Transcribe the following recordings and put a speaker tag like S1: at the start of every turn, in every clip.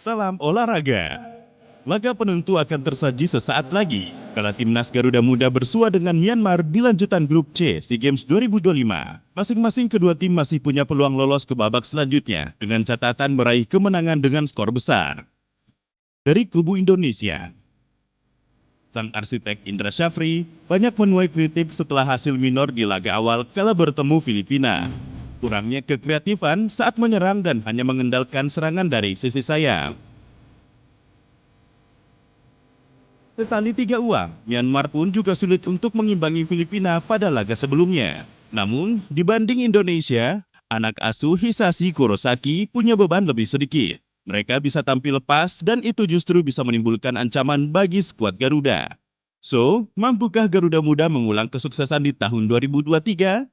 S1: Salam olahraga. Laga penentu akan tersaji sesaat lagi kala timnas Garuda Muda bersua dengan Myanmar di lanjutan grup C SEA Games 2025. Masing-masing kedua tim masih punya peluang lolos ke babak selanjutnya dengan catatan meraih kemenangan dengan skor besar. Dari kubu Indonesia, sang arsitek Indra Syafri banyak menuai kritik setelah hasil minor di laga awal kala bertemu Filipina. Kurangnya kekreatifan saat menyerang dan hanya mengandalkan serangan dari sisi sayap. Setali tiga uang, Myanmar pun juga sulit untuk mengimbangi Filipina pada laga sebelumnya. Namun, dibanding Indonesia, anak asuh Hisashi Kurosaki punya beban lebih sedikit. Mereka bisa tampil lepas dan itu justru bisa menimbulkan ancaman bagi skuad Garuda. So, mampukah Garuda Muda mengulang kesuksesan di tahun 2023?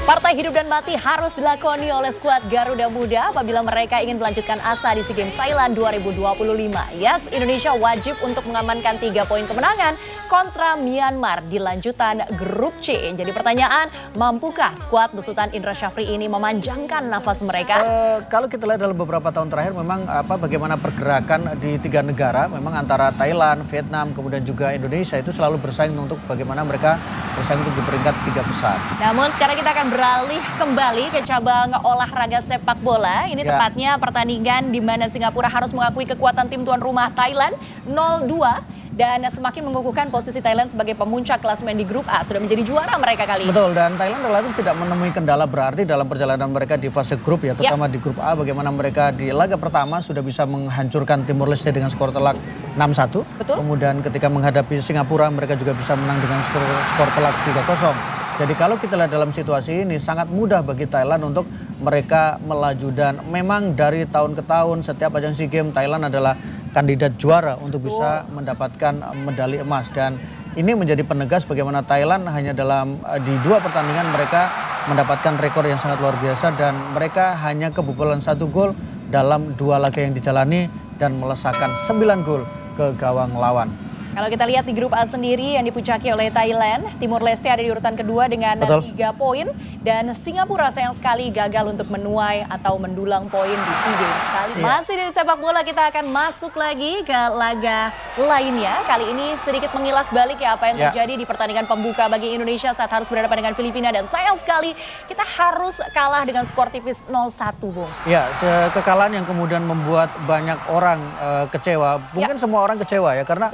S2: Partai hidup dan mati harus dilakoni oleh skuad Garuda Muda apabila mereka ingin melanjutkan asa di SEA Games Thailand 2025. Yes, Indonesia wajib untuk mengamankan 3 poin kemenangan kontra Myanmar di lanjutan grup C. Jadi pertanyaan, mampukah skuad besutan Indra Syafri ini memanjangkan nafas mereka?
S3: Kalau kita lihat dalam beberapa tahun terakhir memang bagaimana pergerakan di 3 negara, memang antara Thailand, Vietnam, kemudian juga Indonesia itu selalu bersaing untuk bagaimana mereka bersaing untuk di peringkat 3 besar.
S2: Namun sekarang kita akan beralih kembali ke cabang olahraga sepak bola. Ini tepatnya pertandingan di mana Singapura harus mengakui kekuatan tim tuan rumah Thailand 0-2 dan semakin mengukuhkan posisi Thailand sebagai pemuncak klasemen di grup A. Sudah menjadi juara mereka kali ini.
S3: Betul, dan Thailand relatif tidak menemui kendala berarti dalam perjalanan mereka di fase grup ya, terutama di grup A, bagaimana mereka di laga pertama sudah bisa menghancurkan Timor Leste dengan skor telak 6-1.
S2: Betul.
S3: Kemudian ketika menghadapi Singapura mereka juga bisa menang dengan skor telak 3-0. Jadi kalau kita lihat dalam situasi ini sangat mudah bagi Thailand untuk mereka melaju dan memang dari tahun ke tahun setiap ajang SEA Games Thailand adalah kandidat juara untuk bisa mendapatkan medali emas dan ini menjadi penegas bagaimana Thailand hanya dalam di 2 pertandingan mereka mendapatkan rekor yang sangat luar biasa dan mereka hanya kebobolan 1 gol dalam 2 laga yang dijalani dan melesakkan 9 gol ke gawang lawan.
S2: Kalau kita lihat di grup A sendiri yang dipuncaki oleh Thailand, Timor Leste ada di urutan kedua dengan 3 poin dan Singapura sayang sekali gagal untuk menuai atau mendulang poin di SEA Games kali. Masih dari sepak bola kita akan masuk lagi ke laga lainnya. Kali ini sedikit mengilas balik ya apa yang terjadi di pertandingan pembuka bagi Indonesia saat harus berhadapan dengan Filipina dan sayang sekali kita harus kalah dengan skor tipis 0-1, Bung.
S3: Ya, kekalahan yang kemudian membuat banyak orang kecewa. Mungkin semua orang kecewa ya karena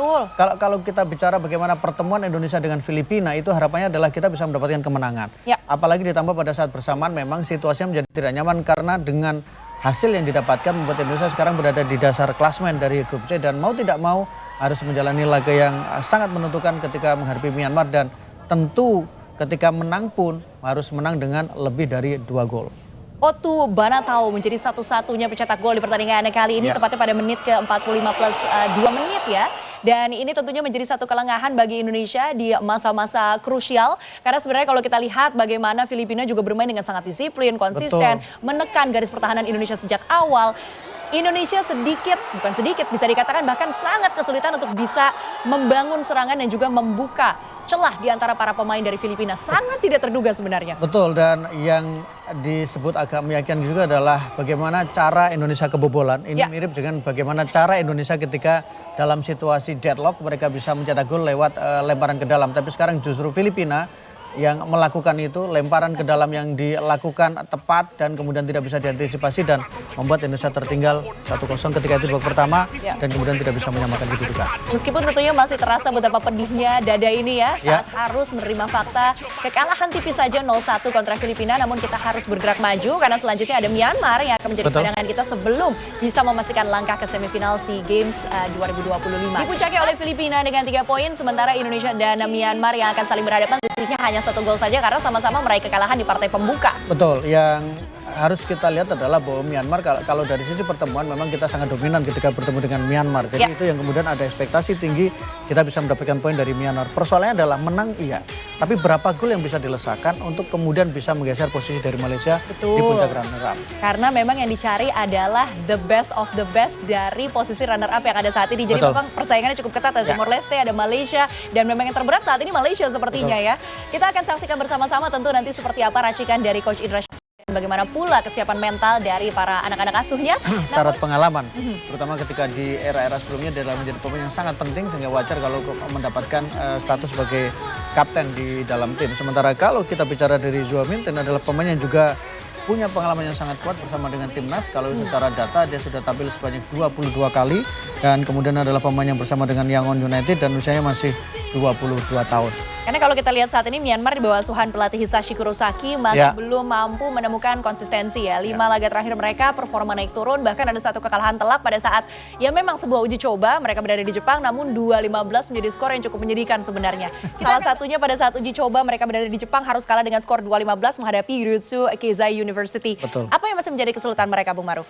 S3: kalau kita bicara bagaimana pertemuan Indonesia dengan Filipina itu harapannya adalah kita bisa mendapatkan kemenangan. Apalagi ditambah pada saat bersamaan memang situasinya menjadi tidak nyaman karena dengan hasil yang didapatkan membuat Indonesia sekarang berada di dasar klasemen dari grup C dan mau tidak mau harus menjalani laga yang sangat menentukan ketika menghadapi Myanmar dan tentu ketika menang pun harus menang dengan lebih dari 2 gol.
S2: Otu Banatau menjadi satu-satunya pencetak gol di pertandingan kali ini tepatnya pada menit ke-45 plus 2 menit ya. Dan ini tentunya menjadi satu kelengahan bagi Indonesia di masa-masa krusial. Karena sebenarnya kalau kita lihat bagaimana Filipina juga bermain dengan sangat disiplin, konsisten, menekan garis pertahanan Indonesia sejak awal. Indonesia bukan sedikit, bisa dikatakan bahkan sangat kesulitan untuk bisa membangun serangan dan juga membuka celah di antara para pemain dari Filipina. Sangat tidak terduga sebenarnya.
S3: Betul, dan yang disebut agak meyakinkan juga adalah bagaimana cara Indonesia kebobolan. Ini mirip dengan bagaimana cara Indonesia ketika dalam situasi deadlock mereka bisa mencetak gol lewat lemparan ke dalam. Tapi sekarang justru Filipina yang melakukan itu, lemparan ke dalam yang dilakukan tepat dan kemudian tidak bisa diantisipasi dan membuat Indonesia tertinggal 1-0 ketika itu babak pertama dan kemudian tidak bisa menyamakan kedudukan.
S2: Meskipun tentunya masih terasa betapa pedihnya dada ini ya saat harus menerima fakta kekalahan tipis saja 0-1 kontra Filipina, namun kita harus bergerak maju karena selanjutnya ada Myanmar yang akan menjadi cadangan kita sebelum bisa memastikan langkah ke semifinal SEA Games 2025. Dipuncaki oleh Filipina dengan 3 poin, sementara Indonesia dan Myanmar yang akan saling berhadapan selisihnya hanya 1 gol saja karena sama-sama meraih kekalahan di partai pembuka.
S3: Betul, yang harus kita lihat adalah bahwa Myanmar kalau dari sisi pertemuan memang kita sangat dominan ketika bertemu dengan Myanmar. Jadi itu yang kemudian ada ekspektasi tinggi kita bisa mendapatkan poin dari Myanmar. Persoalannya adalah menang iya, tapi berapa gol yang bisa dilesakan untuk kemudian bisa menggeser posisi dari Malaysia di puncak runner up.
S2: Karena memang yang dicari adalah the best of the best dari posisi runner up yang ada saat ini. Jadi memang persaingannya cukup ketat, ada Timor Leste, ada Malaysia, dan memang yang terberat saat ini Malaysia sepertinya ya. Kita akan saksikan bersama-sama tentu nanti seperti apa racikan dari Coach Indra Syafri dan bagaimana pula kesiapan mental dari para anak-anak asuhnya.
S3: Syarat pengalaman, terutama ketika di era-era sebelumnya dia adalah menjadi pemain yang sangat penting sehingga wajar kalau mendapatkan status sebagai kapten di dalam tim. Sementara kalau kita bicara dari Zhou Mintin adalah pemain yang juga punya pengalaman yang sangat kuat bersama dengan timnas. Kalau secara data dia sudah tampil sebanyak 22 kali dan kemudian adalah pemain yang bersama dengan Yangon United dan usianya masih 22 tahun.
S2: Karena kalau kita lihat saat ini Myanmar di bawah asuhan pelatih Hisashi Kurosaki masih belum mampu menemukan konsistensi ya. 5 laga terakhir mereka performa naik turun, bahkan ada 1 kekalahan telak pada saat ya memang sebuah uji coba. Mereka berada di Jepang namun 2-15 menjadi skor yang cukup menyedihkan sebenarnya. Salah satunya pada saat uji coba mereka berada di Jepang harus kalah dengan skor 2-15 menghadapi Ryutsu Keizai University.
S3: Betul.
S2: Apa yang masih menjadi kesulitan mereka, Bung Maruf?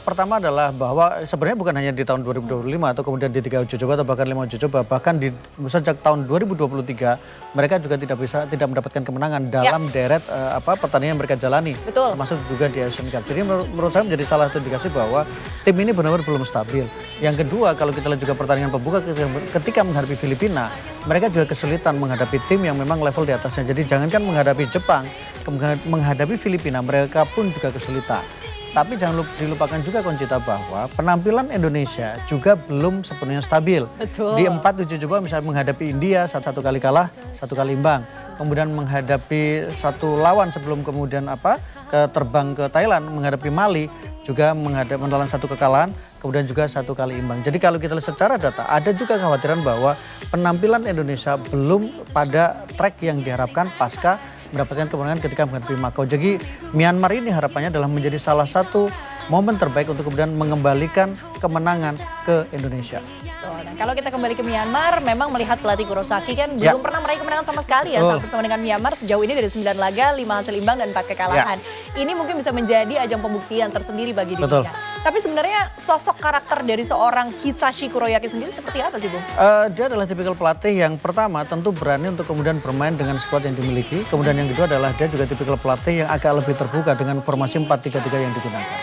S3: Pertama adalah bahwa sebenarnya bukan hanya di tahun 2025 atau kemudian di 3 uji coba atau bahkan 5 uji coba, bahkan sejak tahun 2023 mereka juga tidak mendapatkan kemenangan dalam deret pertandingan yang mereka jalani.
S2: Betul.
S3: Termasuk juga di Asian Cup. Jadi menurut saya menjadi salah satu indikasi bahwa tim ini benar-benar belum stabil. Yang kedua, kalau kita lihat juga pertandingan pembuka ketika menghadapi Filipina, mereka juga kesulitan menghadapi tim yang memang level di atasnya. Jadi jangankan menghadapi Jepang, menghadapi Filipina mereka pun juga kesulitan. Tapi jangan dilupakan juga Konchita bahwa penampilan Indonesia juga belum sepenuhnya stabil.
S2: Betul.
S3: Di 4 uji coba misalnya menghadapi India 1 kali kalah, 1 kali imbang. Kemudian menghadapi 1 lawan sebelum kemudian terbang ke Thailand, menghadapi Mali juga menelan 1 kekalahan, kemudian juga 1 kali imbang. Jadi kalau kita lihat secara data ada juga kekhawatiran bahwa penampilan Indonesia belum pada track yang diharapkan pasca mendapatkan kemenangan ketika menghadapi Makau. Jadi Myanmar ini harapannya adalah menjadi salah satu momen terbaik untuk kemudian mengembalikan kemenangan ke Indonesia.
S2: Nah, kalau kita kembali ke Myanmar, memang melihat pelatih Kurosaki kan belum pernah meraih kemenangan sama sekali ya saat bersama dengan Myanmar sejauh ini dari 9 laga, 5 hasil imbang dan 4 kekalahan. Ini mungkin bisa menjadi ajang pembuktian tersendiri bagi dirinya. Tapi sebenarnya sosok karakter dari seorang Hisashi Kuroyaki sendiri seperti apa sih, Bung?
S3: Dia adalah tipikal pelatih yang pertama tentu berani untuk kemudian bermain dengan skuad yang dimiliki. Kemudian yang kedua adalah dia juga tipikal pelatih yang agak lebih terbuka dengan formasi 4-3-3 yang digunakan.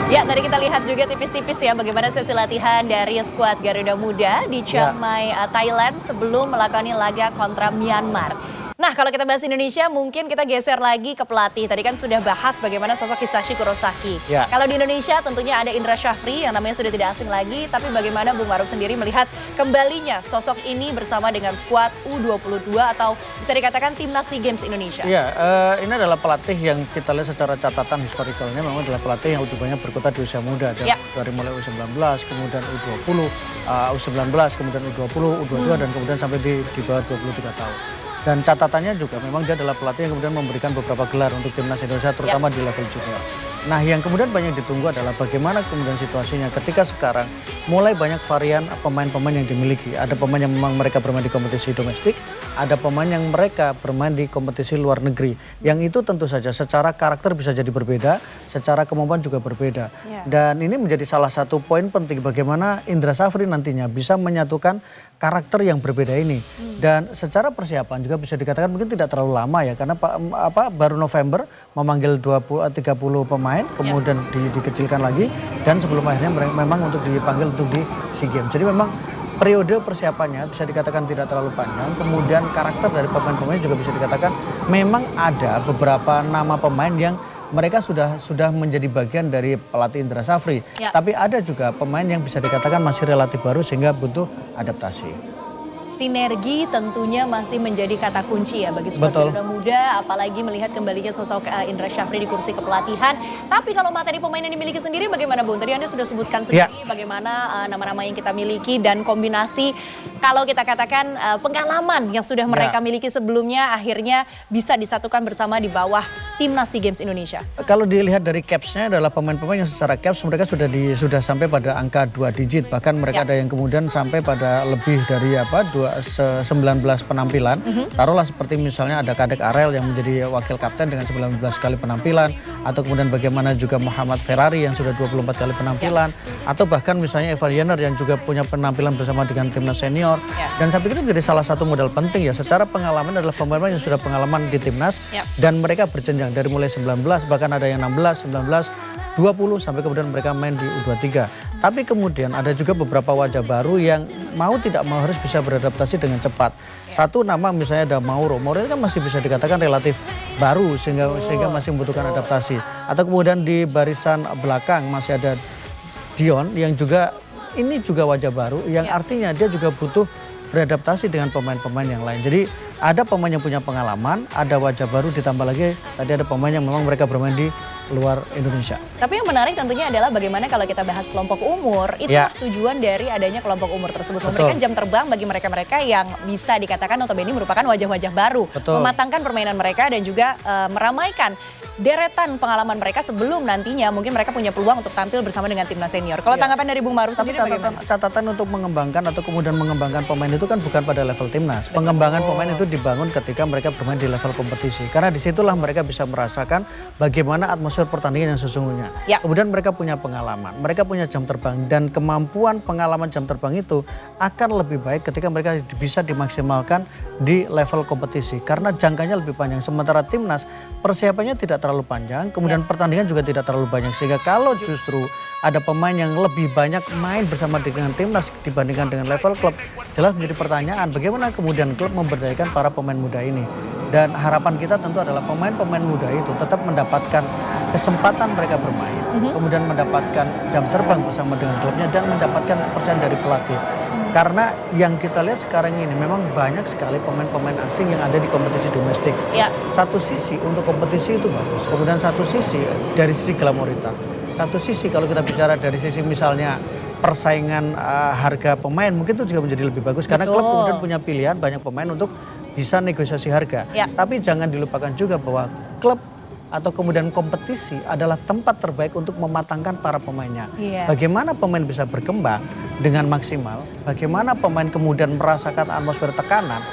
S2: Ya, tadi kita lihat juga tipis-tipis ya bagaimana sesi latihan dari skuad Garuda Muda di Chiang Mai, Thailand sebelum melakukan laga kontra Myanmar. Nah, kalau kita bahas Indonesia, mungkin kita geser lagi ke pelatih. Tadi kan sudah bahas bagaimana sosok Hisashi Kurosaki. Kalau di Indonesia tentunya ada Indra Syafri yang namanya sudah tidak asing lagi. Tapi bagaimana Bung Maruf sendiri melihat kembalinya sosok ini bersama dengan skuad U22 atau bisa dikatakan timnas SEA Games Indonesia?
S3: Iya, ini adalah pelatih yang kita lihat secara catatan historikalnya memang adalah pelatih yang udah banyak berkutat di usia muda. Dari mulai U19, kemudian U20, U19, kemudian U20, U22, dan kemudian sampai di bawah 23 tahun. Dan catatannya juga memang dia adalah pelatih yang kemudian memberikan beberapa gelar untuk timnas Indonesia terutama di level junior. Nah, yang kemudian banyak ditunggu adalah bagaimana kemudian situasinya ketika sekarang mulai banyak varian pemain-pemain yang dimiliki. Ada pemain yang memang mereka bermain di kompetisi domestik, ada pemain yang mereka bermain di kompetisi luar negeri. Yang itu tentu saja secara karakter bisa jadi berbeda, secara kemampuan juga berbeda. Dan ini menjadi salah satu poin penting bagaimana Indra Syafri nantinya bisa menyatukan karakter yang berbeda ini. Dan secara persiapan juga bisa dikatakan mungkin tidak terlalu lama ya, karena baru November memanggil 30 pemain, kemudian dikecilkan lagi, dan sebelum akhirnya memang untuk dipanggil untuk di SEA Games. Jadi memang periode persiapannya bisa dikatakan tidak terlalu panjang, kemudian karakter dari pemain-pemain juga bisa dikatakan memang ada beberapa nama pemain yang mereka sudah menjadi bagian dari pelatih Indra Syafri. Tapi ada juga pemain yang bisa dikatakan masih relatif baru sehingga butuh adaptasi.
S2: Sinergi tentunya masih menjadi kata kunci ya bagi skuad Garuda Muda, apalagi melihat kembalinya sosok Indra Syafri di kursi kepelatihan. Tapi kalau materi pemain yang dimiliki sendiri bagaimana, Bung? Tadi Anda sudah sebutkan sendiri bagaimana nama-nama yang kita miliki dan kombinasi kalau kita katakan pengalaman yang sudah mereka
S3: Ya.
S2: miliki sebelumnya akhirnya bisa disatukan bersama di bawah Timnas SEA Games Indonesia?
S3: Kalau dilihat dari capsnya adalah pemain-pemain yang secara caps mereka sudah sampai pada angka 2 digit, bahkan mereka ada yang kemudian sampai pada lebih dari 19 penampilan. Taruhlah seperti misalnya ada Kadek Arel yang menjadi wakil kapten dengan 19 kali penampilan, atau kemudian bagaimana juga Muhammad Ferrari yang sudah 24 kali penampilan, atau bahkan misalnya Evan Jenner yang juga punya penampilan bersama dengan timnas senior. Dan saya pikir itu menjadi salah satu modal penting ya, secara pengalaman adalah pemain yang sudah pengalaman di timnas dan mereka berjenjang dari mulai 19, bahkan ada yang 16, 19, 20 sampai kemudian mereka main di U23. Tapi kemudian ada juga beberapa wajah baru yang mau tidak mau harus bisa beradaptasi dengan cepat. Satu nama misalnya ada Mauro. Mauro itu kan masih bisa dikatakan relatif baru sehingga masih membutuhkan adaptasi. Atau kemudian di barisan belakang masih ada Dion yang juga ini juga wajah baru yang artinya dia juga butuh beradaptasi dengan pemain-pemain yang lain. Jadi ada pemain yang punya pengalaman, ada wajah baru, ditambah lagi tadi ada pemain yang memang mereka bermain di luar Indonesia.
S2: Tapi yang menarik tentunya adalah bagaimana kalau kita bahas kelompok umur, itulah tujuan dari adanya kelompok umur tersebut. Memberikan jam terbang bagi mereka-mereka yang bisa dikatakan notabene merupakan wajah-wajah baru. Mematangkan permainan mereka dan juga meramaikan deretan pengalaman mereka sebelum nantinya mungkin mereka punya peluang untuk tampil bersama dengan timnas senior. Kalau tanggapan dari Bung Maruf sendiri bagaimana?
S3: Catatan untuk mengembangkan atau kemudian mengembangkan pemain itu kan bukan pada level timnas. Pengembangan pemain itu dibangun ketika mereka bermain di level kompetisi. Karena disitulah mereka bisa merasakan bagaimana atmosfer pertandingan yang sesungguhnya. Kemudian mereka punya pengalaman, mereka punya jam terbang dan kemampuan pengalaman jam terbang itu akan lebih baik ketika mereka bisa dimaksimalkan di level kompetisi. Karena jangkanya lebih panjang. Sementara timnas persiapannya tidak terlalu panjang, kemudian pertandingan juga tidak terlalu banyak. Sehingga kalau justru ada pemain yang lebih banyak main bersama dengan timnas dibandingkan dengan level klub, jelas menjadi pertanyaan bagaimana kemudian klub memberdayakan para pemain muda ini. Dan harapan kita tentu adalah pemain-pemain muda itu tetap mendapatkan kesempatan mereka bermain, kemudian mendapatkan jam terbang bersama dengan klubnya dan mendapatkan kepercayaan dari pelatih. Karena yang kita lihat sekarang ini memang banyak sekali pemain-pemain asing yang ada di kompetisi domestik. Satu sisi untuk kompetisi itu bagus, kemudian satu sisi dari sisi glamoritas. Satu sisi kalau kita bicara dari sisi misalnya persaingan harga pemain mungkin itu juga menjadi lebih bagus. Karena klub kemudian punya pilihan banyak pemain untuk bisa negosiasi harga. Tapi jangan dilupakan juga bahwa klub atau kemudian kompetisi adalah tempat terbaik untuk mematangkan para pemainnya. Bagaimana pemain bisa berkembang dengan maksimal, bagaimana pemain kemudian merasakan atmosfer tekanan,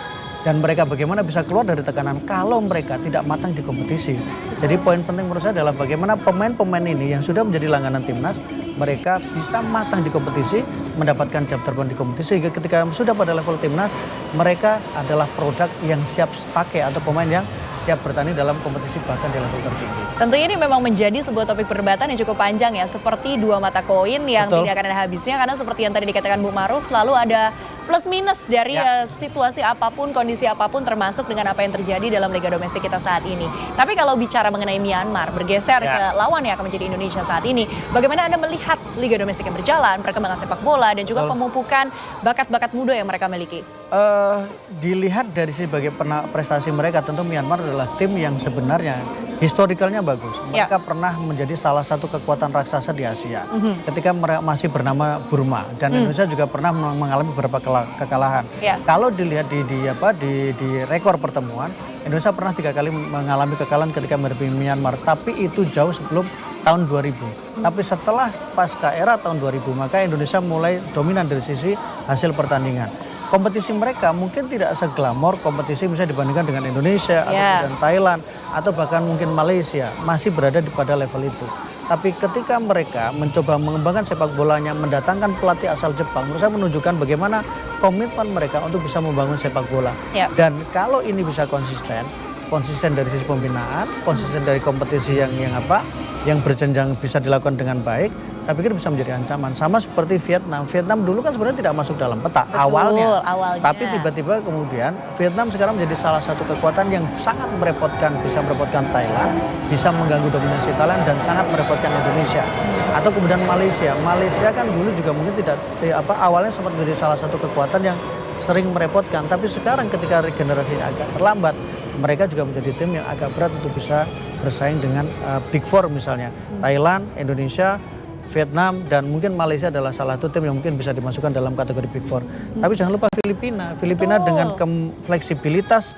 S3: dan mereka bagaimana bisa keluar dari tekanan kalau mereka tidak matang di kompetisi. Jadi poin penting menurut saya adalah bagaimana pemain-pemain ini yang sudah menjadi langganan timnas, mereka bisa matang di kompetisi, mendapatkan jam terbang di kompetisi, sehingga ketika sudah pada level timnas, mereka adalah produk yang siap pakai atau pemain yang siap bertanding dalam kompetisi bahkan di level tertinggi.
S2: Tentunya ini memang menjadi sebuah topik perdebatan yang cukup panjang ya, seperti dua mata koin yang tidak akan ada habisnya, karena seperti yang tadi dikatakan Bu Maruf, selalu ada plus minus dari situasi apapun, kondisi apapun, termasuk dengan apa yang terjadi dalam Liga Domestik kita saat ini. Tapi kalau bicara mengenai Myanmar, bergeser ke lawan yang akan menjadi Indonesia saat ini, bagaimana Anda melihat Liga Domestik yang berjalan, perkembangan sepak bola, dan juga pemupukan bakat-bakat muda yang mereka miliki?
S3: Dilihat dari sebagai prestasi mereka, tentu Myanmar adalah tim yang sebenarnya historikalnya bagus. Mereka pernah menjadi salah satu kekuatan raksasa di Asia ketika mereka masih bernama Burma, dan Indonesia juga pernah mengalami beberapa kekalahan. Kalau dilihat di rekor pertemuan, Indonesia pernah 3 kali mengalami kekalahan ketika menghadapi Myanmar, tapi itu jauh sebelum tahun 2000. Tapi setelah pasca era tahun 2000, maka Indonesia mulai dominan dari sisi hasil pertandingan. Kompetisi mereka mungkin tidak seglamor kompetisi misalnya dibandingkan dengan Indonesia atau dengan Thailand atau bahkan mungkin Malaysia, masih berada pada level itu. Tapi ketika mereka mencoba mengembangkan sepak bolanya, mendatangkan pelatih asal Jepang, menurut saya menunjukkan bagaimana komitmen mereka untuk bisa membangun sepak bola. Dan kalau ini bisa konsisten dari sisi pembinaan, konsisten dari kompetisi yang berjenjang bisa dilakukan dengan baik, saya pikir bisa menjadi ancaman. Sama seperti Vietnam. Vietnam dulu kan sebenarnya tidak masuk dalam peta awalnya. Tapi tiba-tiba kemudian Vietnam sekarang menjadi salah satu kekuatan yang sangat merepotkan, bisa merepotkan Thailand, bisa mengganggu dominasi Thailand dan sangat merepotkan Indonesia. Atau kemudian Malaysia. Malaysia kan dulu juga mungkin awalnya sempat menjadi salah satu kekuatan yang sering merepotkan, tapi sekarang ketika regenerasi agak terlambat, mereka juga menjadi tim yang agak berat untuk bisa bersaing dengan Big Four misalnya. Thailand, Indonesia, Vietnam dan mungkin Malaysia adalah salah satu tim yang mungkin bisa dimasukkan dalam kategori Big Four. Tapi jangan lupa Filipina dengan fleksibilitas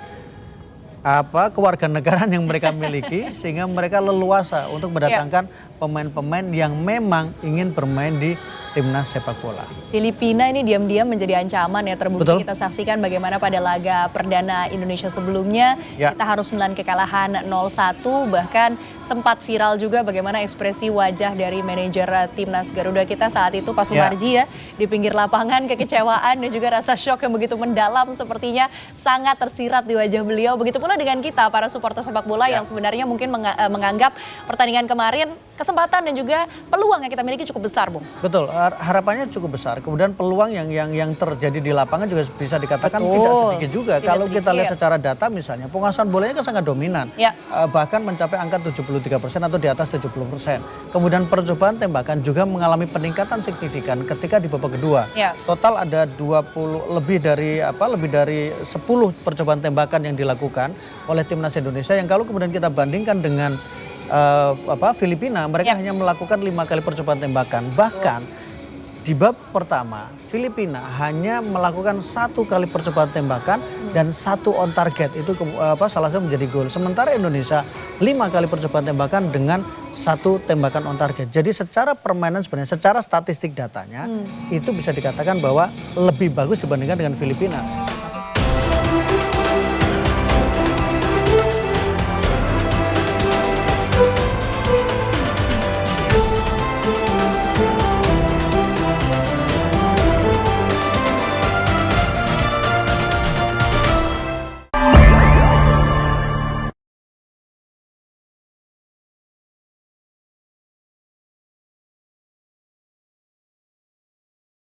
S3: kewarganegaraan yang mereka miliki sehingga mereka leluasa untuk mendatangkan pemain-pemain yang memang ingin bermain di timnas sepak bola.
S2: Filipina ini diam-diam menjadi ancaman ya, terbukti
S3: Betul.
S2: kita saksikan bagaimana pada laga perdana Indonesia sebelumnya kita harus menelan kekalahan 0-1, bahkan sempat viral juga bagaimana ekspresi wajah dari manajer timnas Garuda kita saat itu Pak Sumarji ya di pinggir lapangan, kekecewaan dan juga rasa shock yang begitu mendalam sepertinya sangat tersirat di wajah beliau. Begitu pula dengan kita para supporter sepak bola yang sebenarnya mungkin menganggap pertandingan kemarin kesempatan dan juga peluang yang kita miliki cukup besar, Bung.
S3: Betul, harapannya cukup besar. Kemudian peluang yang terjadi di lapangan juga bisa dikatakan tidak sedikit juga. Kalau kita lihat secara data misalnya, penguasaan bolanya kan sangat dominan. Bahkan mencapai angka 73% atau di atas 70%. Kemudian percobaan tembakan juga mengalami peningkatan signifikan ketika di babak kedua. Total ada 20 lebih dari 10 percobaan tembakan yang dilakukan oleh timnas Indonesia yang kalau kemudian kita bandingkan dengan Filipina, mereka hanya melakukan 5 kali percobaan tembakan. Bahkan di bab pertama Filipina hanya melakukan 1 kali percobaan tembakan dan 1 on target, itu salah satu menjadi gol. Sementara Indonesia 5 kali percobaan tembakan dengan 1 tembakan on target. Jadi secara permainan sebenarnya secara statistik datanya itu bisa dikatakan bahwa lebih bagus dibandingkan dengan Filipina.